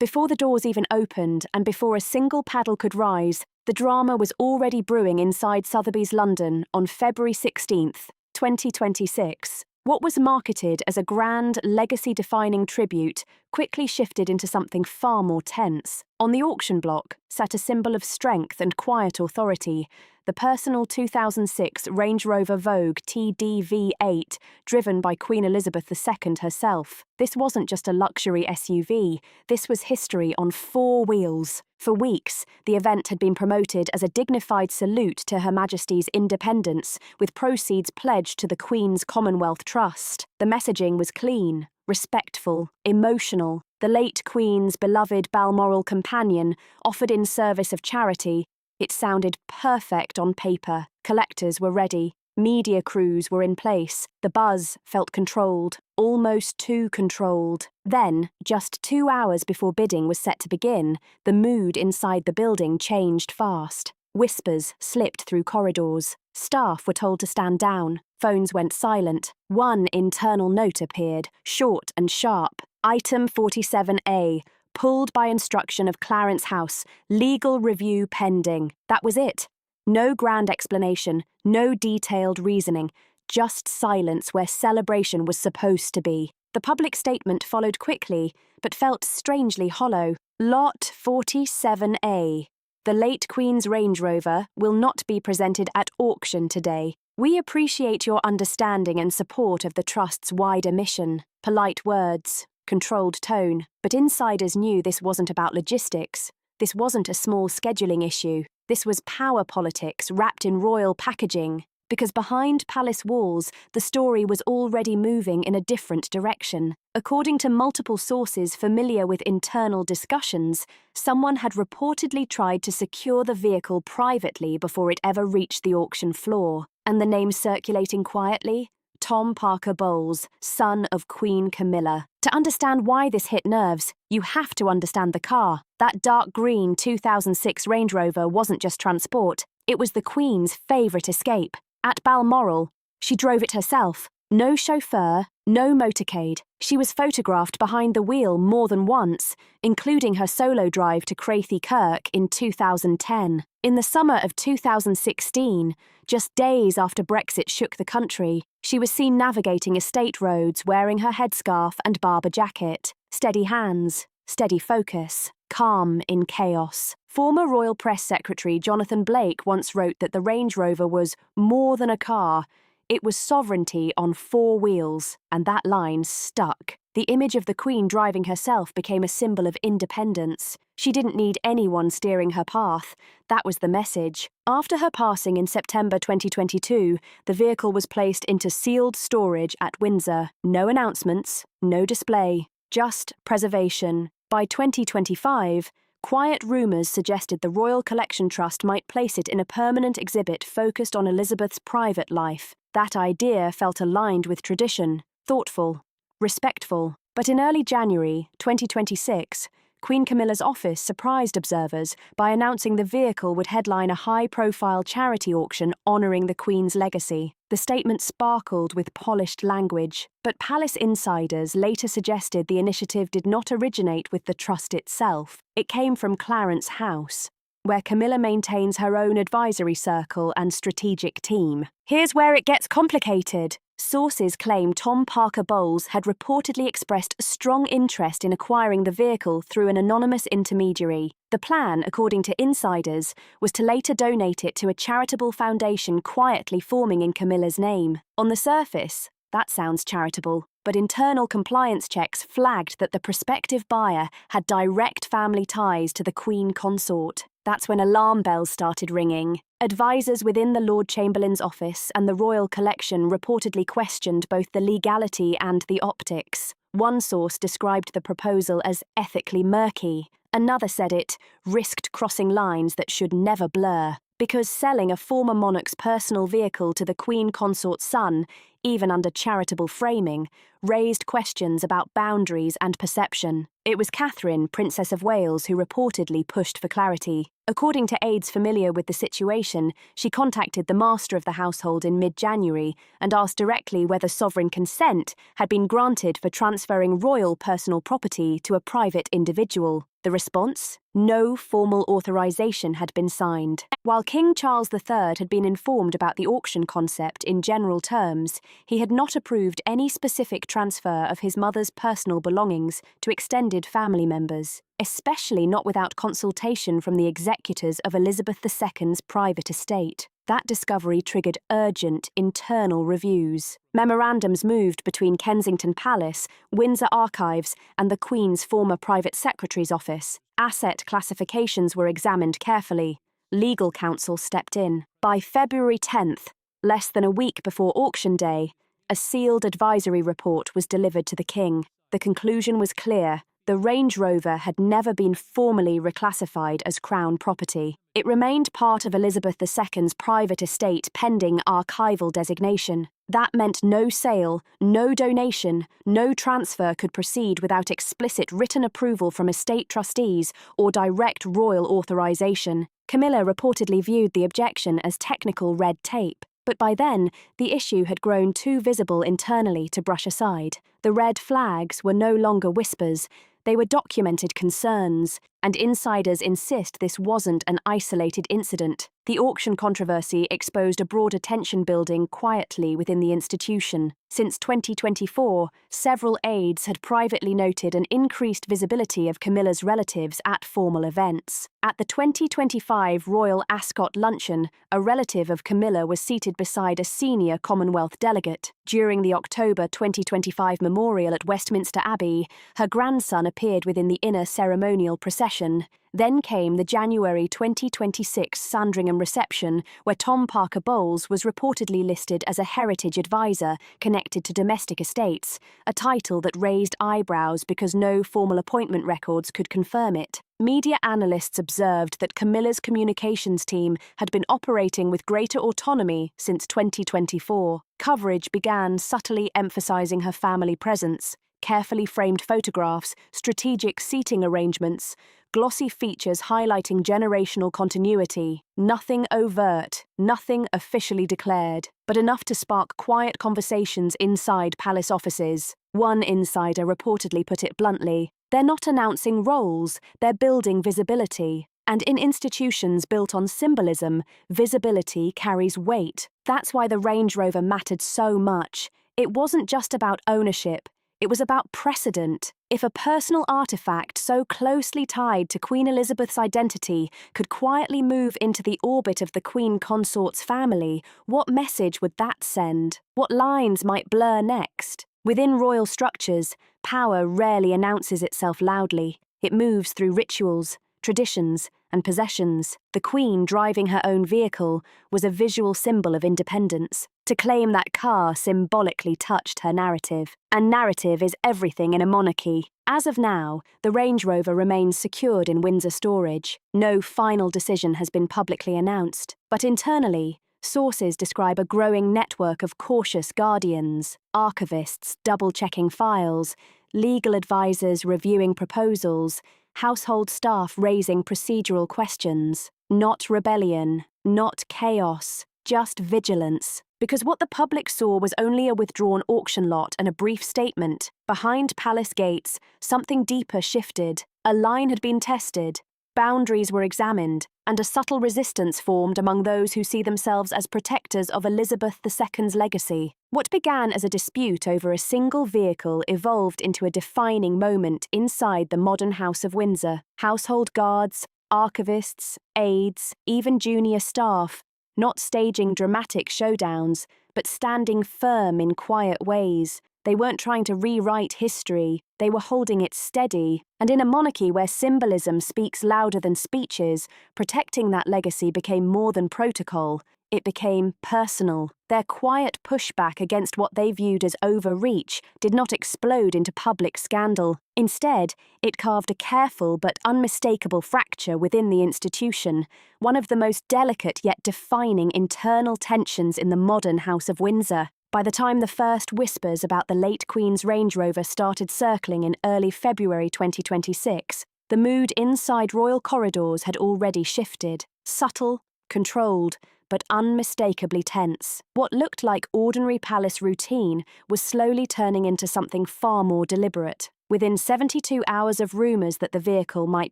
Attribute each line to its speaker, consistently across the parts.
Speaker 1: Before the doors even opened and before a single paddle could rise, the drama was already brewing inside Sotheby's London on February 16th, 2026. What was marketed as a grand, legacy-defining tribute quickly shifted into something far more tense. On the auction block sat a symbol of strength and quiet authority, the personal 2006 Range Rover Vogue TDV8, driven by Queen Elizabeth II herself. This wasn't just a luxury SUV, this was history on four wheels. For weeks, the event had been promoted as a dignified salute to Her Majesty's independence, with proceeds pledged to the Queen's Commonwealth Trust. The messaging was clean, respectful, emotional. The late Queen's beloved Balmoral companion, offered in service of charity. It sounded perfect on paper. Collectors were ready. Media crews were in place. The buzz felt controlled, almost too controlled. Then, just 2 hours before bidding was set to begin, the mood inside the building changed fast. Whispers slipped through corridors. Staff were told to stand down. Phones went silent. One internal note appeared, short and sharp. Item 47A, pulled by instruction of Clarence House, legal review pending. That was it. No grand explanation, no detailed reasoning, just silence where celebration was supposed to be. The public statement followed quickly, but felt strangely hollow. Lot 47A. The late Queen's Range Rover will not be presented at auction today. We appreciate your understanding and support of the Trust's wider mission. Polite words, controlled tone, but insiders knew this wasn't about logistics. This wasn't a small scheduling issue. This was power politics wrapped in royal packaging. Because behind palace walls, the story was already moving in a different direction. According to multiple sources familiar with internal discussions, someone had reportedly tried to secure the vehicle privately before it ever reached the auction floor. And the name circulating quietly? Tom Parker Bowles, son of Queen Camilla. To understand why this hit nerves, you have to understand the car. That dark green 2006 Range Rover wasn't just transport, it was the Queen's favourite escape. At Balmoral, she drove it herself. No chauffeur, no motorcade. She was photographed behind the wheel more than once, including her solo drive to Crathie Kirk in 2010. In the summer of 2016, just days after Brexit shook the country, she was seen navigating estate roads wearing her headscarf and Barber jacket. Steady hands, steady focus, calm in chaos. Former Royal Press Secretary Jonathan Blake once wrote that the Range Rover was more than a car. It was sovereignty on four wheels, and that line stuck. The image of the Queen driving herself became a symbol of independence. She didn't need anyone steering her path. That was the message. After her passing in September 2022, the vehicle was placed into sealed storage at Windsor. No announcements, no display, just preservation. By 2025, quiet rumours suggested the Royal Collection Trust might place it in a permanent exhibit focused on Elizabeth's private life. That idea felt aligned with tradition, thoughtful, respectful. But in early January 2026, Queen Camilla's office surprised observers by announcing the vehicle would headline a high-profile charity auction honouring the Queen's legacy. The statement sparkled with polished language, but palace insiders later suggested the initiative did not originate with the trust itself. It came from Clarence House, where Camilla maintains her own advisory circle and strategic team. Here's where it gets complicated. Sources claim Tom Parker Bowles had reportedly expressed a strong interest in acquiring the vehicle through an anonymous intermediary. The plan, according to insiders, was to later donate it to a charitable foundation quietly forming in Camilla's name. On the surface, that sounds charitable, but internal compliance checks flagged that the prospective buyer had direct family ties to the Queen consort. That's when alarm bells started ringing. Advisors within the Lord Chamberlain's office and the Royal Collection reportedly questioned both the legality and the optics. One source described the proposal as ethically murky. Another said it risked crossing lines that should never blur. Because selling a former monarch's personal vehicle to the Queen consort's son, even under charitable framing, raised questions about boundaries and perception. It was Catherine, Princess of Wales, who reportedly pushed for clarity. According to aides familiar with the situation, she contacted the master of the household in mid-January and asked directly whether sovereign consent had been granted for transferring royal personal property to a private individual. The response? No formal authorization had been signed. While King Charles III had been informed about the auction concept in general terms, he had not approved any specific transfer of his mother's personal belongings to extended family members, especially not without consultation from the executors of Elizabeth II's private estate. That discovery triggered urgent internal reviews. Memorandums moved between Kensington Palace, Windsor Archives, and the Queen's former private secretary's office. Asset classifications were examined carefully. Legal counsel stepped in. By February 10th, less than a week before auction day, a sealed advisory report was delivered to the King. The conclusion was clear. The Range Rover had never been formally reclassified as Crown property. It remained part of Elizabeth II's private estate pending archival designation. That meant no sale, no donation, no transfer could proceed without explicit written approval from estate trustees or direct royal authorization. Camilla reportedly viewed the objection as technical red tape. But by then, the issue had grown too visible internally to brush aside. The red flags were no longer whispers, they were documented concerns, and insiders insist this wasn't an isolated incident. The auction controversy exposed a broader tension building quietly within the institution. Since 2024, several aides had privately noted an increased visibility of Camilla's relatives at formal events. At the 2025 Royal Ascot Luncheon, a relative of Camilla was seated beside a senior Commonwealth delegate. During the October 2025 memorial at Westminster Abbey, her grandson appeared within the inner ceremonial procession. Then came the January 2026 Sandringham reception, where Tom Parker Bowles was reportedly listed as a heritage advisor connected to domestic estates, a title that raised eyebrows because no formal appointment records could confirm it. Media analysts observed that Camilla's communications team had been operating with greater autonomy since 2024. Coverage began subtly emphasizing her family presence. Carefully framed photographs, strategic seating arrangements, glossy features highlighting generational continuity. Nothing overt, nothing officially declared, but enough to spark quiet conversations inside palace offices. One insider reportedly put it bluntly, "They're not announcing roles, they're building visibility." And in institutions built on symbolism, visibility carries weight. That's why the Range Rover mattered so much. It wasn't just about ownership. It was about precedent. If a personal artifact so closely tied to Queen Elizabeth's identity could quietly move into the orbit of the Queen Consort's family, what message would that send? What lines might blur next? Within royal structures, power rarely announces itself loudly. It moves through rituals, traditions, and possessions. The Queen driving her own vehicle was a visual symbol of independence. To claim that car symbolically touched her narrative. And narrative is everything in a monarchy. As of now, the Range Rover remains secured in Windsor storage. No final decision has been publicly announced. But internally, sources describe a growing network of cautious guardians, archivists double-checking files, legal advisors reviewing proposals, household staff raising procedural questions. Not rebellion, not chaos, just vigilance. Because what the public saw was only a withdrawn auction lot and a brief statement. Behind palace gates, something deeper shifted. A line had been tested, boundaries were examined, and a subtle resistance formed among those who see themselves as protectors of Elizabeth II's legacy. What began as a dispute over a single vehicle evolved into a defining moment inside the modern House of Windsor. Household guards, archivists, aides, even junior staff, not staging dramatic showdowns, but standing firm in quiet ways. They weren't trying to rewrite history, they were holding it steady. And in a monarchy where symbolism speaks louder than speeches, protecting that legacy became more than protocol. It became personal. Their quiet pushback against what they viewed as overreach did not explode into public scandal. Instead, it carved a careful but unmistakable fracture within the institution, one of the most delicate yet defining internal tensions in the modern House of Windsor. By the time the first whispers about the late Queen's Range Rover started circling in early February 2026, the mood inside royal corridors had already shifted. Subtle, controlled, but unmistakably tense. What looked like ordinary palace routine was slowly turning into something far more deliberate. Within 72 hours of rumours that the vehicle might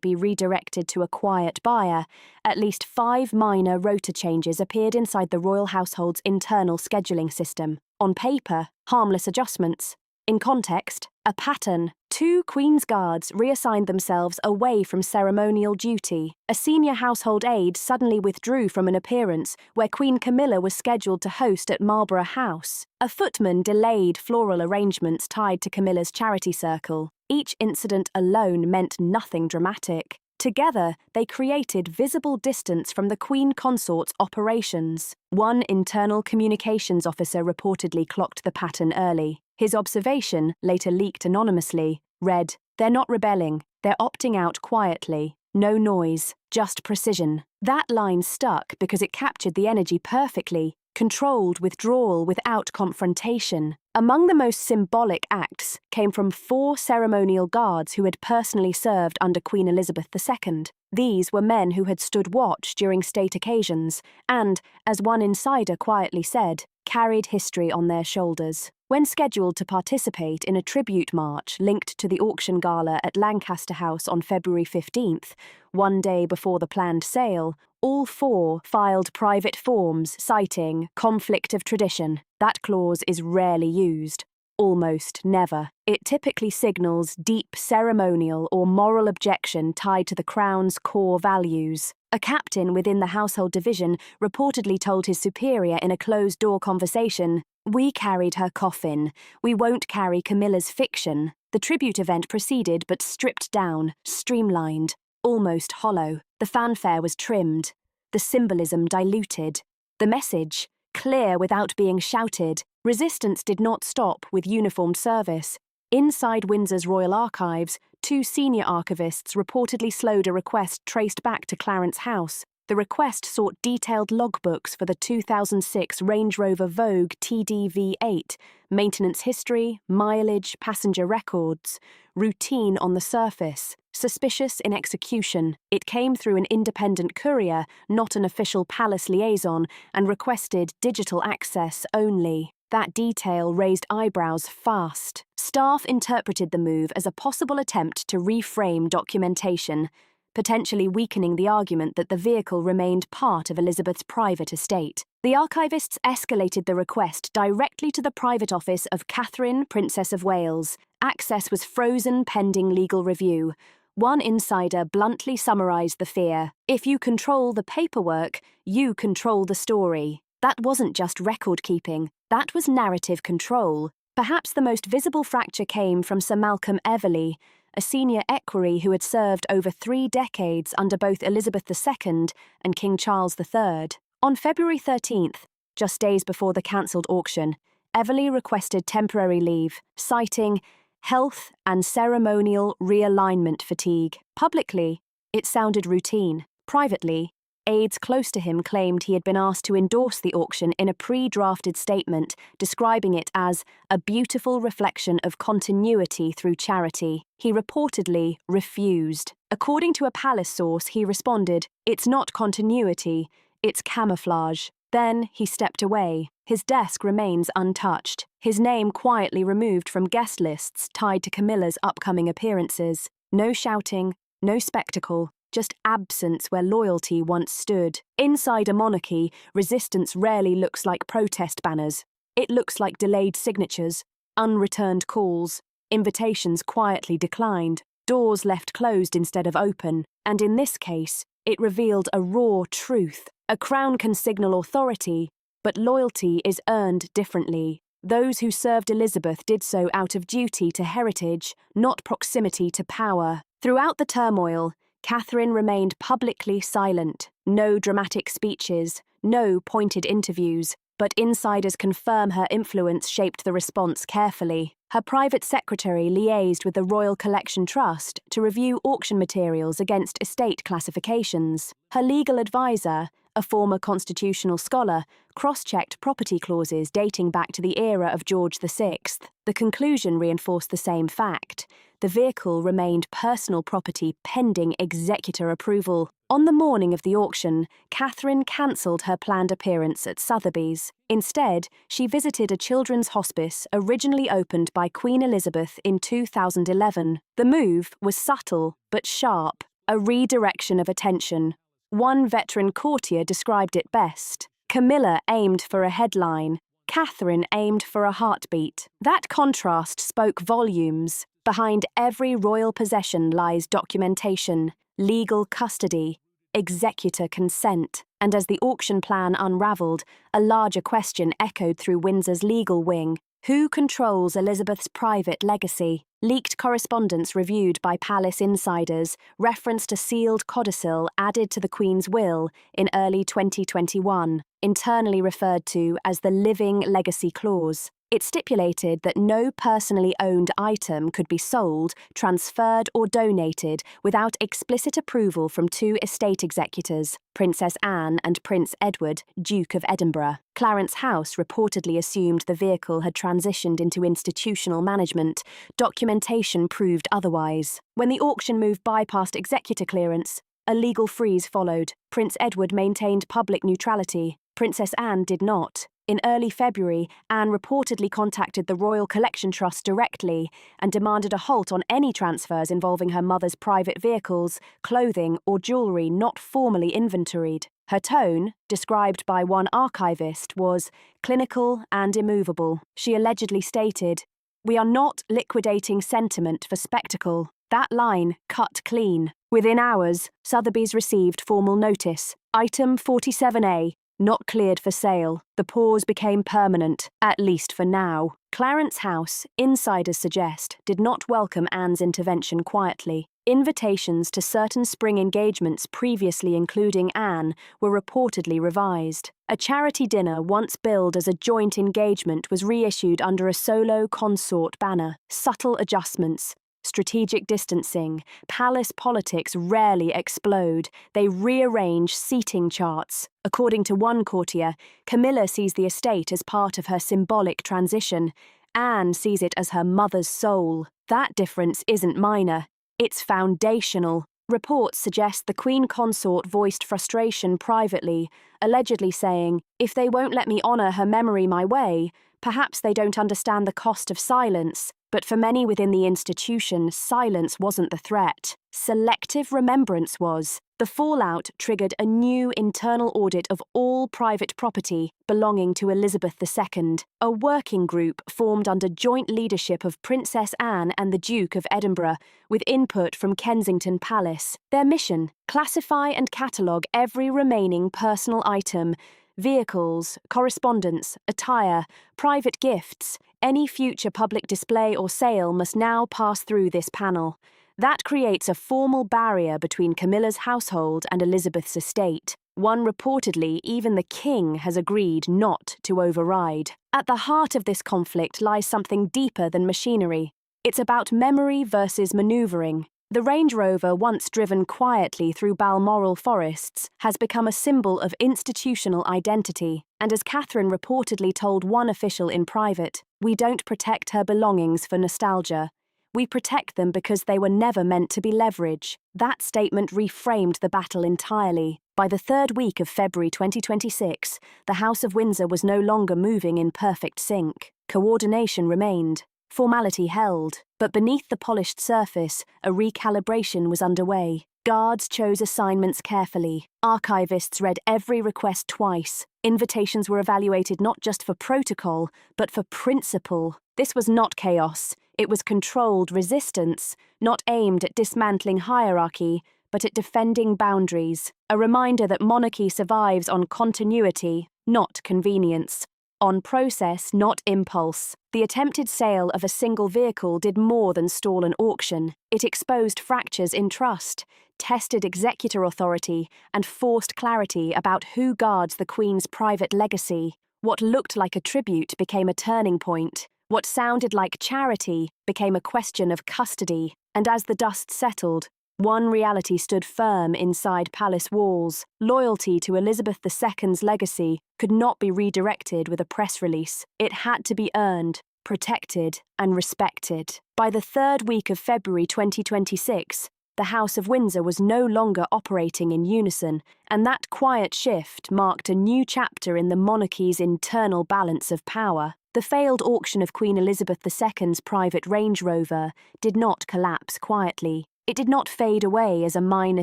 Speaker 1: be redirected to a quiet buyer, at least 5 minor rota changes appeared inside the royal household's internal scheduling system. On paper, harmless adjustments. In context, a pattern. 2 Queen's Guards reassigned themselves away from ceremonial duty. A senior household aide suddenly withdrew from an appearance where Queen Camilla was scheduled to host at Marlborough House. A footman delayed floral arrangements tied to Camilla's charity circle. Each incident alone meant nothing dramatic. Together, they created visible distance from the Queen Consort's operations. One internal communications officer reportedly clocked the pattern early. His observation, later leaked anonymously, read, "They're not rebelling, they're opting out quietly. No noise, just precision." That line stuck because it captured the energy perfectly. Controlled withdrawal without confrontation. Among the most symbolic acts came from 4 ceremonial guards who had personally served under Queen Elizabeth II. These were men who had stood watch during state occasions and, as one insider quietly said, carried history on their shoulders. When scheduled to participate in a tribute march linked to the auction gala at Lancaster House on February 15th, one day before the planned sale, all 4 filed private forms citing conflict of tradition. That clause is rarely used. Almost never. It typically signals deep ceremonial or moral objection tied to the Crown's core values. A captain within the household division reportedly told his superior in a closed-door conversation, "We carried her coffin. We won't carry Camilla's fiction." The tribute event proceeded but stripped down, streamlined, almost hollow. The fanfare was trimmed. The symbolism diluted. The message, clear without being shouted. Resistance did not stop with uniformed service. Inside Windsor's royal archives, 2 senior archivists reportedly slowed a request traced back to Clarence House. The request sought detailed logbooks for the 2006 Range Rover Vogue TDV8, maintenance history, mileage, passenger records. Routine on the surface, suspicious in execution. It came through an independent courier, not an official palace liaison, and requested digital access only. That detail raised eyebrows fast. Staff interpreted the move as a possible attempt to reframe documentation, potentially weakening the argument that the vehicle remained part of Elizabeth's private estate. The archivists escalated the request directly to the private office of Catherine, Princess of Wales. Access was frozen pending legal review. One insider bluntly summarised the fear. If you control the paperwork, you control the story. That wasn't just record-keeping, that was narrative control. Perhaps the most visible fracture came from Sir Malcolm Everley, a senior equerry who had served over 3 decades under both Elizabeth II and King Charles III. On February 13th, just days before the cancelled auction, Everley requested temporary leave, citing health and ceremonial realignment fatigue. Publicly, it sounded routine. Privately, aides close to him claimed he had been asked to endorse the auction in a pre-drafted statement, describing it as a beautiful reflection of continuity through charity. He reportedly refused. According to a palace source, he responded, "It's not continuity, it's camouflage." Then he stepped away. His desk remains untouched, his name quietly removed from guest lists tied to Camilla's upcoming appearances. No shouting, no spectacle. Just absence where loyalty once stood. Inside a monarchy, resistance rarely looks like protest banners. It looks like delayed signatures, unreturned calls, invitations quietly declined, doors left closed instead of open, and in this case, it revealed a raw truth. A crown can signal authority, but loyalty is earned differently. Those who served Elizabeth did so out of duty to heritage, not proximity to power. Throughout the turmoil, Catherine remained publicly silent. No dramatic speeches, no pointed interviews, but insiders confirm her influence shaped the response carefully. Her private secretary liaised with the Royal Collection Trust to review auction materials against estate classifications. Her legal advisor, a former constitutional scholar, cross-checked property clauses dating back to the era of George VI. The conclusion reinforced the same fact. The vehicle remained personal property pending executor approval. On the morning of the auction, Catherine cancelled her planned appearance at Sotheby's. Instead, she visited a children's hospice originally opened by Queen Elizabeth in 2011. The move was subtle but sharp, a redirection of attention. One veteran courtier described it best. Camilla aimed for a headline. Catherine aimed for a heartbeat. That contrast spoke volumes. Behind every royal possession lies documentation, legal custody, executor consent. And as the auction plan unravelled, a larger question echoed through Windsor's legal wing. Who controls Elizabeth's private legacy? Leaked correspondence reviewed by palace insiders referenced a sealed codicil added to the Queen's will in early 2021, internally referred to as the Living Legacy Clause. It stipulated that no personally owned item could be sold, transferred or donated without explicit approval from two estate executors, Princess Anne and Prince Edward, Duke of Edinburgh. Clarence House reportedly assumed the vehicle had transitioned into institutional management. Documentation proved otherwise. When the auction move bypassed executor clearance, a legal freeze followed. Prince Edward maintained public neutrality. Princess Anne did not. In early February, Anne reportedly contacted the Royal Collection Trust directly and demanded a halt on any transfers involving her mother's private vehicles, clothing, or jewellery not formally inventoried. Her tone, described by one archivist, was clinical and immovable. She allegedly stated, "We are not liquidating sentiment for spectacle." That line cut clean. Within hours, Sotheby's received formal notice. Item 47A. Not cleared for sale. The pause became permanent, at least for now. Clarence House, insiders suggest, did not welcome Anne's intervention quietly. Invitations to certain spring engagements previously including Anne were reportedly revised. A charity dinner once billed as a joint engagement was reissued under a solo consort banner. Subtle adjustments. Strategic distancing. Palace politics rarely explode. They rearrange seating charts. According to one courtier, Camilla sees the estate as part of her symbolic transition. Anne sees it as her mother's soul. That difference isn't minor. It's foundational. Reports suggest the Queen Consort voiced frustration privately, allegedly saying, "If they won't let me honour her memory my way, perhaps they don't understand the cost of silence." But for many within the institution, silence wasn't the threat. Selective remembrance was. The fallout triggered a new internal audit of all private property belonging to Elizabeth II. A working group formed under joint leadership of Princess Anne and the Duke of Edinburgh, with input from Kensington Palace. Their mission: classify and catalogue every remaining personal item, vehicles, correspondence, attire, private gifts. Any future public display or sale must now pass through this panel. That creates a formal barrier between Camilla's household and Elizabeth's estate. One reportedly even the king has agreed not to override. At the heart of this conflict lies something deeper than machinery. It's about memory versus manoeuvring. The Range Rover, once driven quietly through Balmoral forests, has become a symbol of institutional identity, and as Catherine reportedly told one official in private, "We don't protect her belongings for nostalgia. We protect them because they were never meant to be leverage." That statement reframed the battle entirely. By the third week of February 2026, the House of Windsor was no longer moving in perfect sync. Coordination remained. Formality held, but beneath the polished surface, a recalibration was underway. Guards chose assignments carefully. Archivists read every request twice. Invitations were evaluated not just for protocol, but for principle. This was not chaos. It was controlled resistance, not aimed at dismantling hierarchy, but at defending boundaries. A reminder that monarchy survives on continuity, not convenience. On process, not impulse. The attempted sale of a single vehicle did more than stall an auction. It exposed fractures in trust, tested executor authority, and forced clarity about who guards the Queen's private legacy. What looked like a tribute became a turning point. What sounded like charity became a question of custody. And as the dust settled, One reality stood firm inside palace walls. Loyalty to Elizabeth II's legacy could not be redirected with a press release. It had to be earned, protected, and respected. By the third week of February 2026, the House of Windsor was no longer operating in unison, and that quiet shift marked a new chapter in the monarchy's internal balance of power. The failed auction of Queen Elizabeth II's private Range Rover did not collapse quietly. It did not fade away as a minor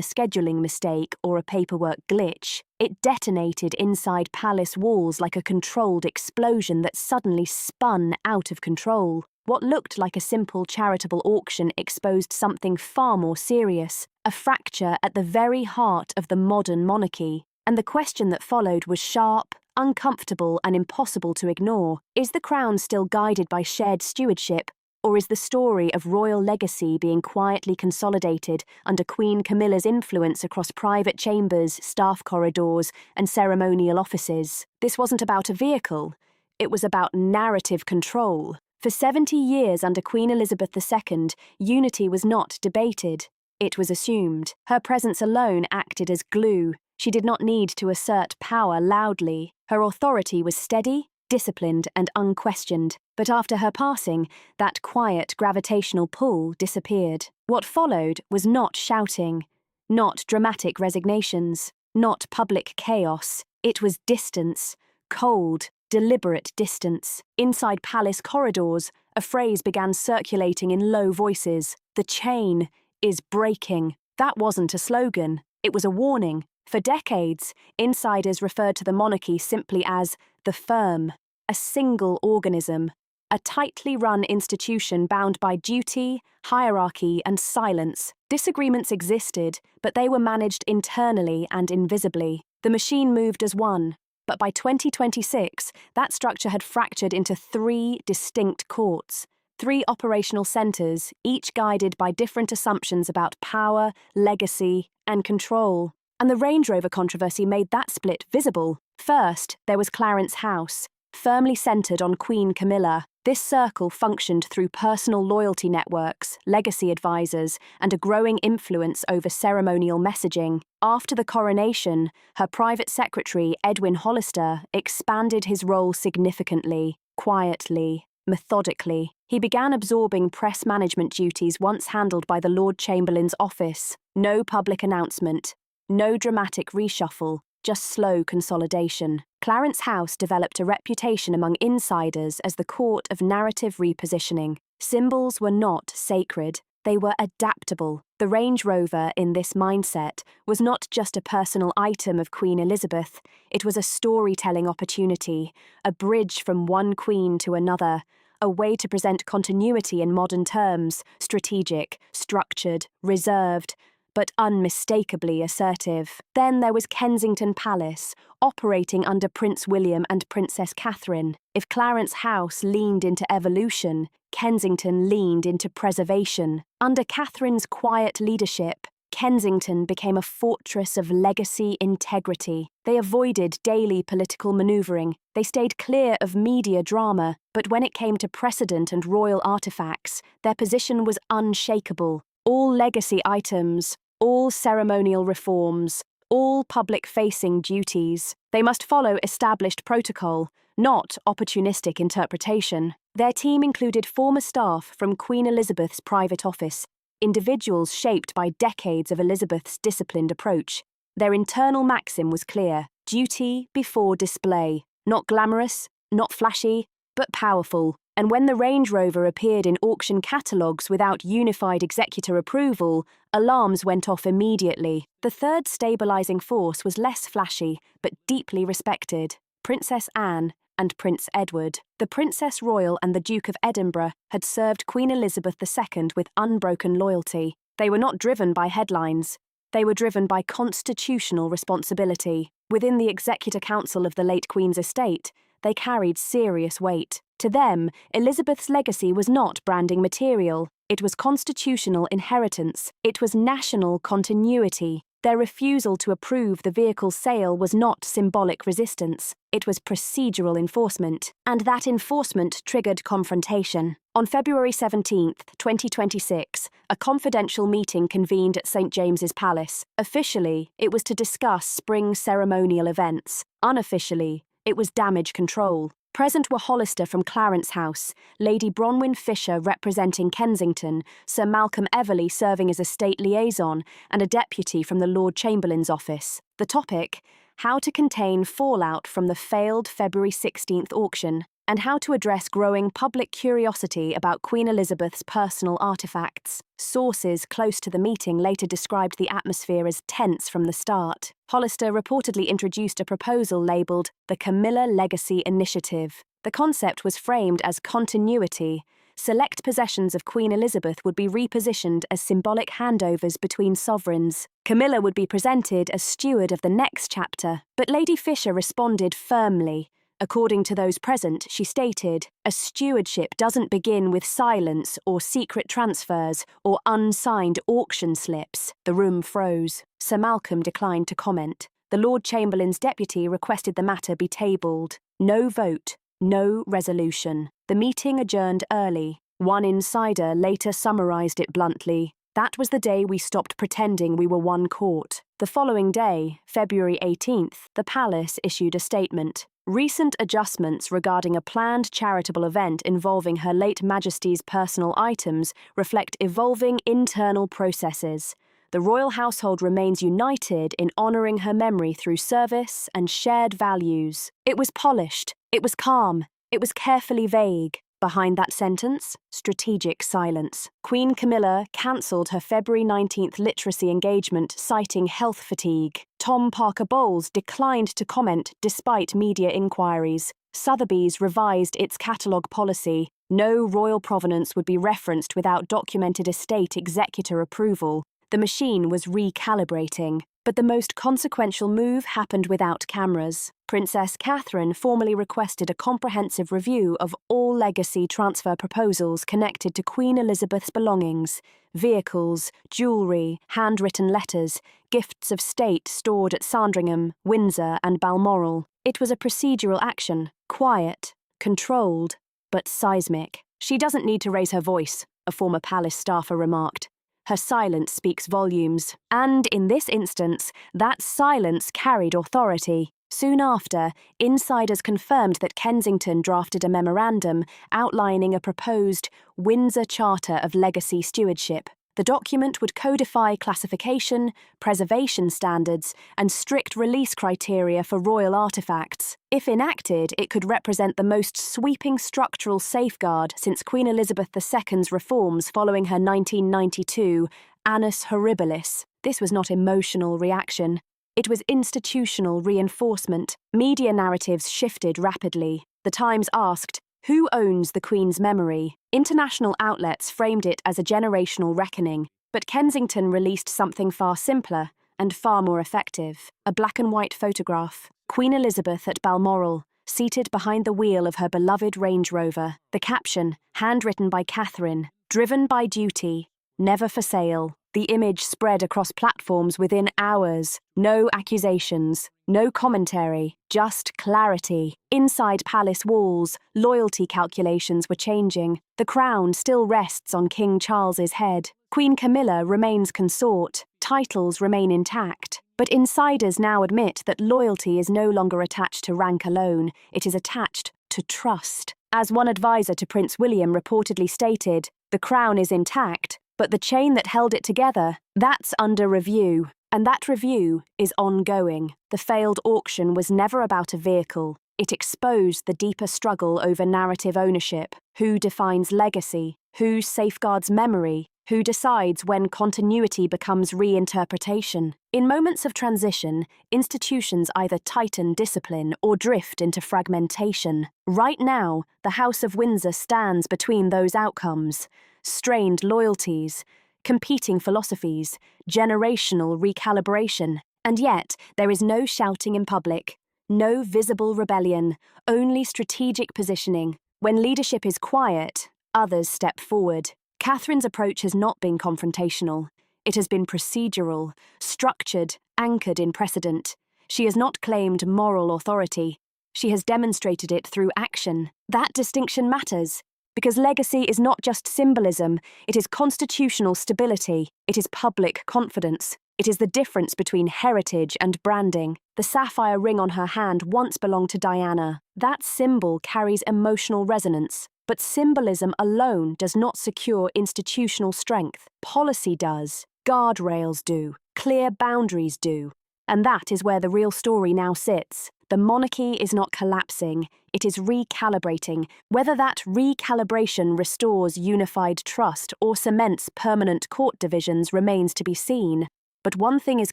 Speaker 1: scheduling mistake or a paperwork glitch. It detonated inside palace walls like a controlled explosion that suddenly spun out of control. What looked like a simple charitable auction exposed something far more serious, a fracture at the very heart of the modern monarchy. And the question that followed was sharp, uncomfortable, and impossible to ignore. Is the crown still guided by shared stewardship, or is the story of royal legacy being quietly consolidated under Queen Camilla's influence across private chambers, staff corridors, and ceremonial offices? This wasn't about a vehicle. It was about narrative control. For 70 years under Queen Elizabeth II, unity was not debated. It was assumed. Her presence alone acted as glue. She did not need to assert power loudly. Her authority was steady, disciplined, and unquestioned. But after her passing, that quiet gravitational pull disappeared. What followed was not shouting, not dramatic resignations, not public chaos. It was distance, cold, deliberate distance. Inside palace corridors, a phrase began circulating in low voices. The chain is breaking. That wasn't a slogan. It was a warning. For decades, insiders referred to the monarchy simply as the firm, a single organism, a tightly run institution bound by duty, hierarchy, and silence. Disagreements existed, but they were managed internally and invisibly. The machine moved as one. But by 2026, that structure had fractured into 3 distinct courts, 3 operational centres, each guided by different assumptions about power, legacy, and control. And the Range Rover controversy made that split visible. First, there was Clarence House, firmly centred on Queen Camilla. This circle functioned through personal loyalty networks, legacy advisors, and a growing influence over ceremonial messaging. After the coronation, her private secretary, Edwin Hollister, expanded his role significantly, quietly, methodically. He began absorbing press management duties once handled by the Lord Chamberlain's office. No public announcement, no dramatic reshuffle, just slow consolidation. Clarence House developed a reputation among insiders as the court of narrative repositioning. Symbols were not sacred, they were adaptable. The Range Rover, in this mindset, was not just a personal item of Queen Elizabeth, it was a storytelling opportunity, a bridge from one queen to another, a way to present continuity in modern terms, strategic, structured, reserved, but unmistakably assertive. Then there was Kensington Palace, operating under Prince William and Princess Catherine. If Clarence House leaned into evolution, Kensington leaned into preservation. Under Catherine's quiet leadership, Kensington became a fortress of legacy integrity. They avoided daily political manoeuvring. They stayed clear of media drama, but when it came to precedent and royal artifacts, their position was unshakable. All legacy items, all ceremonial reforms, all public-facing duties, they must follow established protocol, not opportunistic interpretation. Their team included former staff from Queen Elizabeth's private office, individuals shaped by decades of Elizabeth's disciplined approach. Their internal maxim was clear: duty before display. Not glamorous, not flashy, but powerful. And when the Range Rover appeared in auction catalogues without unified executor approval, alarms went off immediately. The third stabilising force was less flashy, but deeply respected: Princess Anne and Prince Edward. The Princess Royal and the Duke of Edinburgh had served Queen Elizabeth II with unbroken loyalty. They were not driven by headlines. They were driven by constitutional responsibility. Within the Executor Council of the late Queen's estate, they carried serious weight. To them, Elizabeth's legacy was not branding material. It was constitutional inheritance. It was national continuity. Their refusal to approve the vehicle's sale was not symbolic resistance, it was procedural enforcement, and that enforcement triggered confrontation. On February 17, 2026, a confidential meeting convened at St. James's Palace. Officially, it was to discuss spring ceremonial events. Unofficially, it was damage control. Present were Hollister from Clarence House, Lady Bronwyn Fisher representing Kensington, Sir Malcolm Everley serving as a state liaison, and a deputy from the Lord Chamberlain's office. The topic: how to contain fallout from the failed February 16th auction, and how to address growing public curiosity about Queen Elizabeth's personal artefacts. Sources close to the meeting later described the atmosphere as tense from the start. Hollister reportedly introduced a proposal labelled the Camilla Legacy Initiative. The concept was framed as continuity. Select possessions of Queen Elizabeth would be repositioned as symbolic handovers between sovereigns. Camilla would be presented as steward of the next chapter, but Lady Fisher responded firmly. According to those present, she stated, "A stewardship doesn't begin with silence or secret transfers or unsigned auction slips." The room froze. Sir Malcolm declined to comment. The Lord Chamberlain's deputy requested the matter be tabled. No vote, no resolution. The meeting adjourned early. One insider later summarised it bluntly. "That was the day we stopped pretending we were one court." The following day, February 18th, the palace issued a statement. Recent adjustments regarding a planned charitable event involving Her late Majesty's personal items reflect evolving internal processes. The royal household remains united in honouring her memory through service and shared values. It was polished, it was calm, it was carefully vague. Behind that sentence, strategic silence. Queen Camilla cancelled her February 19th literacy engagement, citing health fatigue. Tom Parker Bowles declined to comment despite media inquiries. Sotheby's revised its catalogue policy. No royal provenance would be referenced without documented estate executor approval. The machine was recalibrating. But the most consequential move happened without cameras. Princess Catherine formally requested a comprehensive review of all legacy transfer proposals connected to Queen Elizabeth's belongings: vehicles, jewellery, handwritten letters, gifts of state stored at Sandringham, Windsor and Balmoral. It was a procedural action, quiet, controlled, but seismic. "She doesn't need to raise her voice," a former palace staffer remarked. Her silence speaks volumes, and in this instance, that silence carried authority. Soon after, insiders confirmed that Kensington drafted a memorandum outlining a proposed Windsor Charter of Legacy Stewardship. The document would codify classification, preservation standards, and strict release criteria for royal artefacts. If enacted, it could represent the most sweeping structural safeguard since Queen Elizabeth II's reforms following her 1992 Annus Horribilis. This was not emotional reaction. It was institutional reinforcement. Media narratives shifted rapidly. The Times asked, "Who owns the Queen's memory?" International outlets framed it as a generational reckoning, but Kensington released something far simpler and far more effective: a black-and-white photograph. Queen Elizabeth at Balmoral, seated behind the wheel of her beloved Range Rover. The caption, handwritten by Catherine, "Driven by duty, never for sale." The image spread across platforms within hours. No accusations, no commentary, just clarity. Inside palace walls, loyalty calculations were changing. The crown still rests on King Charles's head. Queen Camilla remains consort. Titles remain intact. But insiders now admit that loyalty is no longer attached to rank alone. It is attached to trust. As one advisor to Prince William reportedly stated, "The crown is intact, but the chain that held it together, that's under review." And that review is ongoing. The failed auction was never about a vehicle. It exposed the deeper struggle over narrative ownership. Who defines legacy? Who safeguards memory? Who decides when continuity becomes reinterpretation? In moments of transition, institutions either tighten discipline or drift into fragmentation. Right now, the House of Windsor stands between those outcomes: strained loyalties, competing philosophies, generational recalibration. And yet, there is no shouting in public, no visible rebellion, only strategic positioning. When leadership is quiet, others step forward. Catherine's approach has not been confrontational. It has been procedural, structured, anchored in precedent. She has not claimed moral authority. She has demonstrated it through action. That distinction matters, because legacy is not just symbolism, it is constitutional stability, it is public confidence. It is the difference between heritage and branding. The sapphire ring on her hand once belonged to Diana. That symbol carries emotional resonance. But symbolism alone does not secure institutional strength. Policy does. Guardrails do. Clear boundaries do. And that is where the real story now sits. The monarchy is not collapsing, it is recalibrating. Whether that recalibration restores unified trust or cements permanent court divisions remains to be seen. But one thing is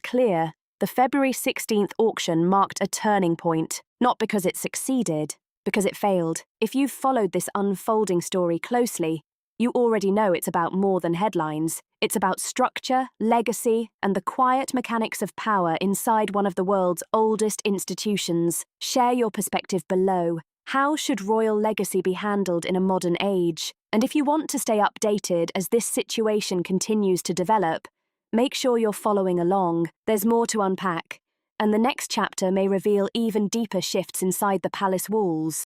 Speaker 1: clear, the February 16th auction marked a turning point, not because it succeeded, because it failed. If you've followed this unfolding story closely, you already know it's about more than headlines. It's about structure, legacy, and the quiet mechanics of power inside one of the world's oldest institutions. Share your perspective below. How should royal legacy be handled in a modern age? And if you want to stay updated as this situation continues to develop, make sure you're following along. There's more to unpack, and the next chapter may reveal even deeper shifts inside the palace walls.